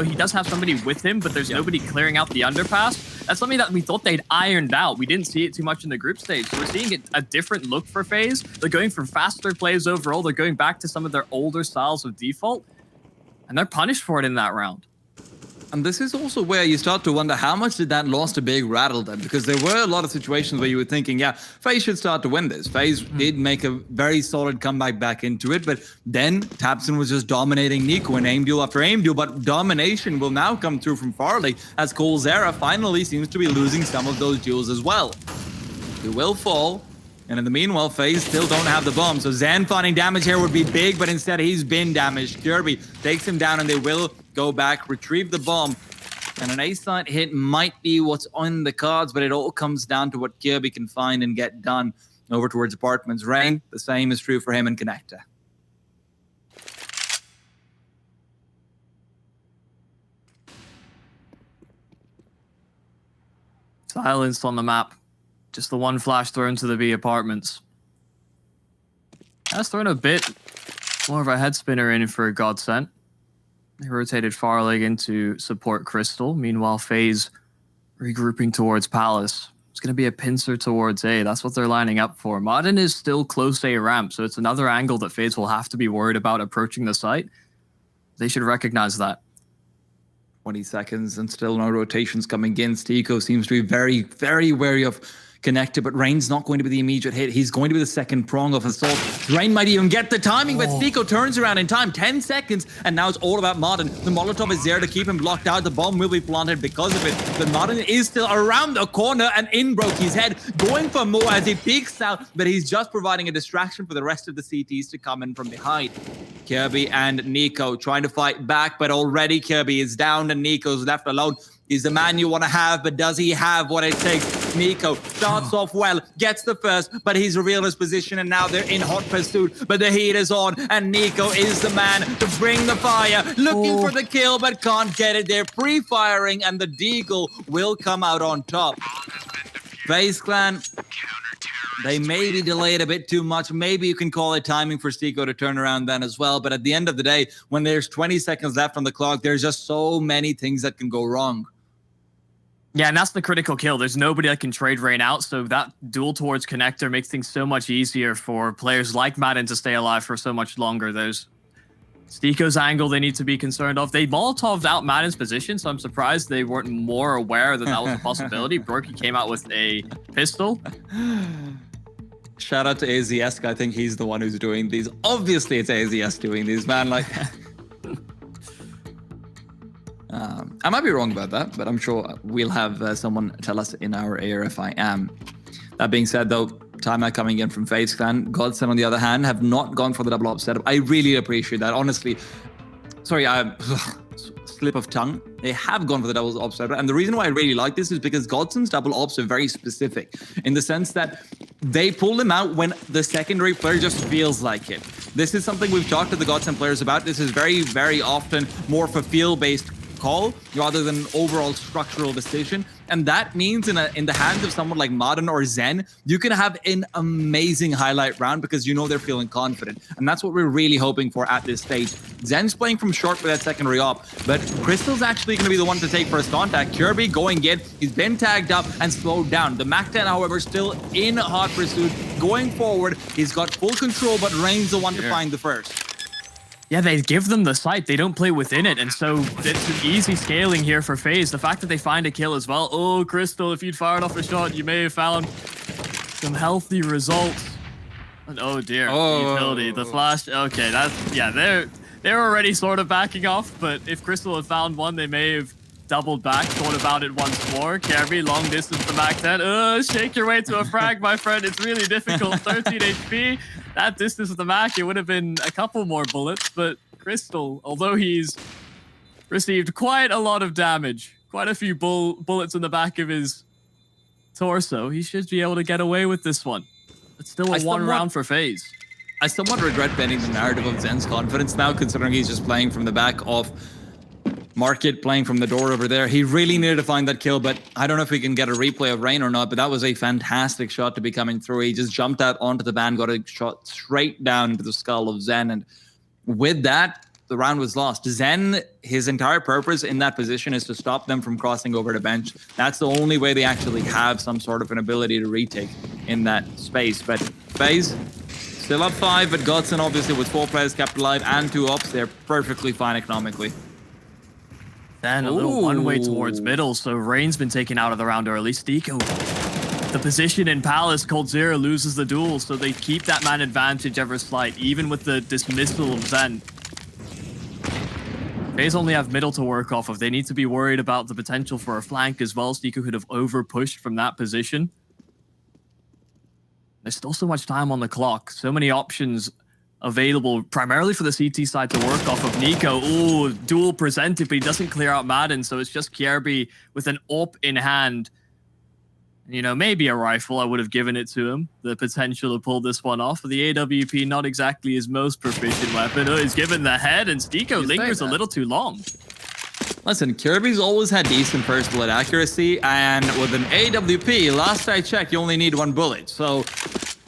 he does have somebody with him, but there's nobody clearing out the underpass. That's something that we thought they'd ironed out. We didn't see it too much in the group stage. So we're seeing a different look for FaZe. They're going for faster plays overall. They're going back to some of their older styles of default, and they're punished for it in that round. And this is also where you start to wonder how much did that loss to Big rattle them? Because there were a lot of situations where you were thinking, yeah, FaZe should start to win this. FaZe did make a very solid comeback back into it, but then tabseN was just dominating NiKo in aim duel after aim duel, but domination will now come through from Farley as coldzera finally seems to be losing some of those duels as well. He will fall. And in the meanwhile, FaZe still don't have the bomb. So Zen finding damage here would be big, but instead he's been damaged. Kirby takes him down and they will go back, retrieve the bomb. And an A-side hit might be what's on the cards, but it all comes down to what Kirby can find and get done over towards apartments. Rain, the same is true for him and Connector. Silence on the map. Just the one flash thrown to the B apartments. That's thrown a bit more of a head spinner in for godsent. They rotated Farley in to support Crystal. Meanwhile, FaZe regrouping towards Palace. It's going to be a pincer towards A. That's what they're lining up for. Modern is still close A ramp, so it's another angle that FaZe will have to be worried about approaching the site. They should recognize that. 20 seconds and still no rotations coming in. Stiko seems to be very, very wary of Connector, but Rain's not going to be the immediate hit. He's going to be the second prong of assault. Rain might even get the timing, but Stiko turns around in time. 10 seconds, and now it's all about Modern. The Molotov is there to keep him blocked out. The bomb will be planted because of it. But Modern is still around the corner, and in broke his head, going for more as he peeks out, but he's just providing a distraction for the rest of the CTs to come in from behind. Kirby and NiKo trying to fight back, but already Kirby is down and NiKo's left alone. He's the man you want to have, but does he have what it takes? NiKo starts off well, gets the first, but he's revealed his position, and now they're in hot pursuit. But the heat is on, and NiKo is the man to bring the fire. Looking for the kill, but can't get it. They're pre-firing, and the Deagle will come out on top. FaZe Clan, they may be delayed a bit too much. Maybe you can call it timing for Stiko to turn around then as well. But at the end of the day, when there's 20 seconds left on the clock, there's just so many things that can go wrong. Yeah, and that's the critical kill. There's nobody that can trade Rain out, so that duel towards Connector makes things so much easier for players like Madden to stay alive for so much longer. There's Stiko's angle they need to be concerned of. They Molotov'd out Madden's position, so I'm surprised they weren't more aware that that was a possibility. Brokey came out with a pistol. Shout out to AZS. I think he's the one who's doing these. Obviously, it's AZS doing these, man. Like, I might be wrong about that, but I'm sure we'll have someone tell us in our ear if I am. That being said, though, timeout coming in from FaZe Clan. godsent, on the other hand, have not gone for the double op setup. I really appreciate that, honestly. Sorry, slip of tongue. They have gone for the double op setup, and the reason why I really like this is because godsent's double ops are very specific in the sense that they pull them out when the secondary player just feels like it. This is something we've talked to the godsent players about. This is very, very often more of a feel-based call rather than an overall structural decision, and that means in the hands of someone like Modern or Zen, you can have an amazing highlight round because you know they're feeling confident, and that's what we're really hoping for at this stage. Zen's playing from short with that secondary op, but Crystal's actually going to be the one to take first contact. Kirby going in, he's been tagged up and slowed down. The Mac-10, however, still in hot pursuit, going forward. He's got full control, but Rain's the one to find the first. Yeah, they give them the site. They don't play within it. And so it's an easy scaling here for FaZe. The fact that they find a kill as well. Oh, Crystal, if you'd fired off a shot, you may have found some healthy results. And oh dear, the utility, the flash. Okay, that's, yeah, they're already sort of backing off. But if Crystal had found one, they may have doubled back, thought about it once more. Kirby, long distance to Mac-10. Shake your way to a frag, my friend. It's really difficult. 13 HP. That distance with the Mac, it would have been a couple more bullets. But Crystal, although he's received quite a lot of damage, quite a few bullets in the back of his torso, he should be able to get away with this one. It's still a one round for FaZe. I somewhat regret bending the narrative of Zen's confidence now, considering he's just playing from the back of Market, playing from the door over there. He really needed to find that kill, but I don't know if we can get a replay of Rain or not, but that was a fantastic shot to be coming through. He just jumped out onto the van, got a shot straight down into the skull of Zen, and with that, the round was lost. Zen, his entire purpose in that position is to stop them from crossing over the bench. That's the only way they actually have some sort of an ability to retake in that space. But FaZe still up 5, but godsent obviously with 4 players kept alive and 2 ops, they're perfectly fine economically. Then a little one-way towards middle, so Rain's been taken out of the round early. Stiko, the position in Palace, coldzera loses the duel, so they keep that man advantage ever slight, even with the dismissal of Zen. FaZe only have middle to work off of. They need to be worried about the potential for a flank as well. Stiko could have over-pushed from that position. There's still so much time on the clock, so many options available primarily for the CT side to work off of. Nico, ooh, duel presented, but he doesn't clear out Madden, so it's just Kjaerbye with an AWP in hand. You know, maybe a rifle, I would have given it to him. The potential to pull this one off. The AWP, not exactly his most proficient weapon. Oh, he's given the head, and Stiko lingers a little too long. Listen, Kjaerbye's always had decent first bullet accuracy, and with an AWP, last I checked, you only need 1 bullet. So,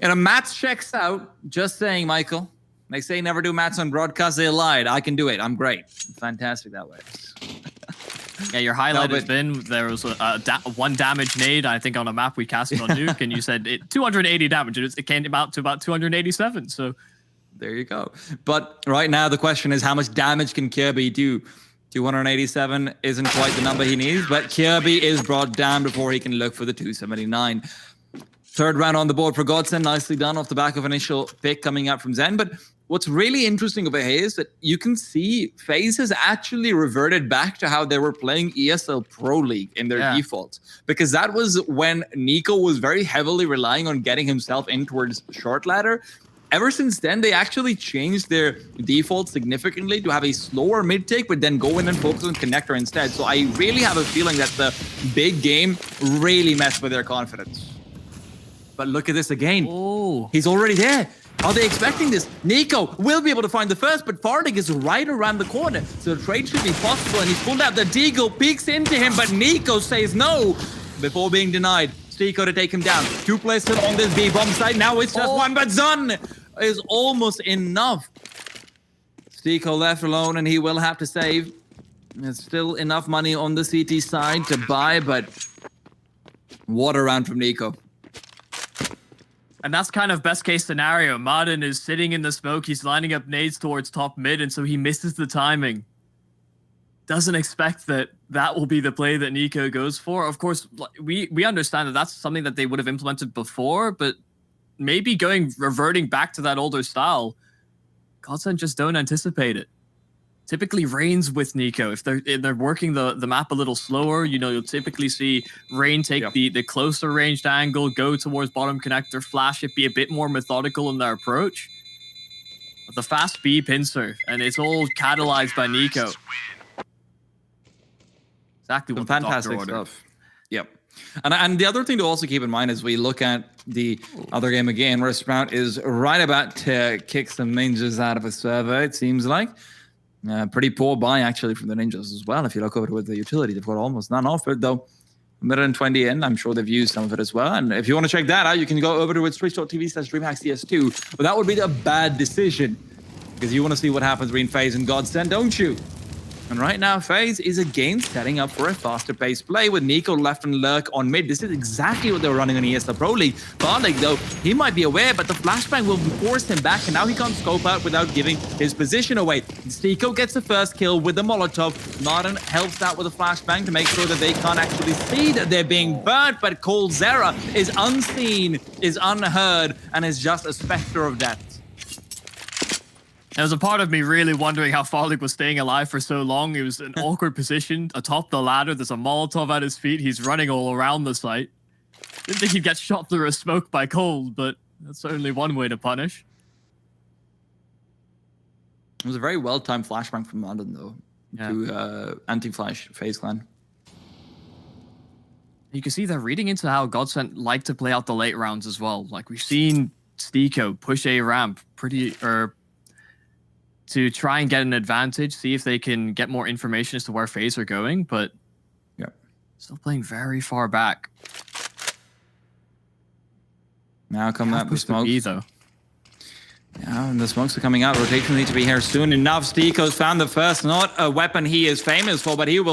you know, maths checks out. Just saying, Michael. They say never do maths on broadcast. They lied. I can do it. I'm great. Fantastic that way. Yeah, your highlight has been there was a 1 damage nade, I think, on a map we cast on Nuke, and you said 280 damage. It came out to about 287, so... There you go. But right now, the question is, how much damage can Kjaerbye do? 287 isn't quite the number he needs, but Kjaerbye is brought down before he can look for the 279. Third round on the board for godsent. Nicely done off the back of initial pick coming out from Zen. But what's really interesting over here is that you can see FaZe has actually reverted back to how they were playing ESL Pro League in their defaults. Because that was when Nico was very heavily relying on getting himself in towards short ladder. Ever since then, they actually changed their default significantly to have a slower mid take, but then go in and focus on connector instead. So I really have a feeling that the big game really messed with their confidence. But look at this again. Oh, he's already there. Are they expecting this? Nico will be able to find the first, but Fardig is right around the corner. So the trade should be possible, and he's pulled out the Deagle, peeks into him, but Nico says no before being denied. Stiko to take him down. 2 players still on this B-bomb side. Now it's just 1, but Zun is almost enough. Stiko left alone, and he will have to save. There's still enough money on the CT side to buy, but what a round from Nico. And that's kind of best case scenario. Madden is sitting in the smoke. He's lining up nades towards top mid, and so he misses the timing. Doesn't expect that that will be the play that Nico goes for. Of course, we understand that that's something that they would have implemented before, but maybe reverting back to that older style, godsent just don't anticipate it. Typically Rain's with Nico. If they're working the map a little slower, you know, you'll typically see Rain take the closer ranged angle, go towards bottom connector, flash it, be a bit more methodical in their approach. But the fast B pincer, and it's all catalyzed by Nico. Exactly what fantastic stuff. Yep. And the other thing to also keep in mind as we look at the other game again, where Sprout is right about to kick some ninjas out of a server, it seems like. Pretty poor buy, actually, from the ninjas as well. If you look over with the utility, they've got almost none off it, though. 120 in, I'm sure they've used some of it as well. And if you want to check that out, you can go over to twitch.tv/DreamhacksCS2. But that would be a bad decision, because you want to see what happens between FaZe and godsent, don't you? And right now, FaZe is again setting up for a faster paced play with Nico left and lurk on mid. This is exactly what they were running on ESL Pro League. Fardig, though, he might be aware, but the flashbang will force him back, and now he can't scope out without giving his position away. Stiko gets the first kill with the Molotov. Martin helps out with a flashbang to make sure that they can't actually see that they're being burnt, but coldzera is unseen, is unheard, and is just a specter of death. There was a part of me really wondering how Farlig was staying alive for so long. He was in an awkward position atop the ladder. There's a Molotov at his feet. He's running all around the site. Didn't think he'd get shot through a smoke by cold, but that's certainly one way to punish. It was a very well-timed flashbang from London, though, to anti-flash FaZe clan. You can see they're reading into how godsent like to play out the late rounds as well. Like, we've seen Stiko push a ramp to try and get an advantage, see if they can get more information as to where FaZe are going, but still playing very far back. Now come that with smoke. Though. Yeah, and the smokes are coming out. Rotation need to be here soon enough. Steeko's found the first, not a weapon he is famous for, but he will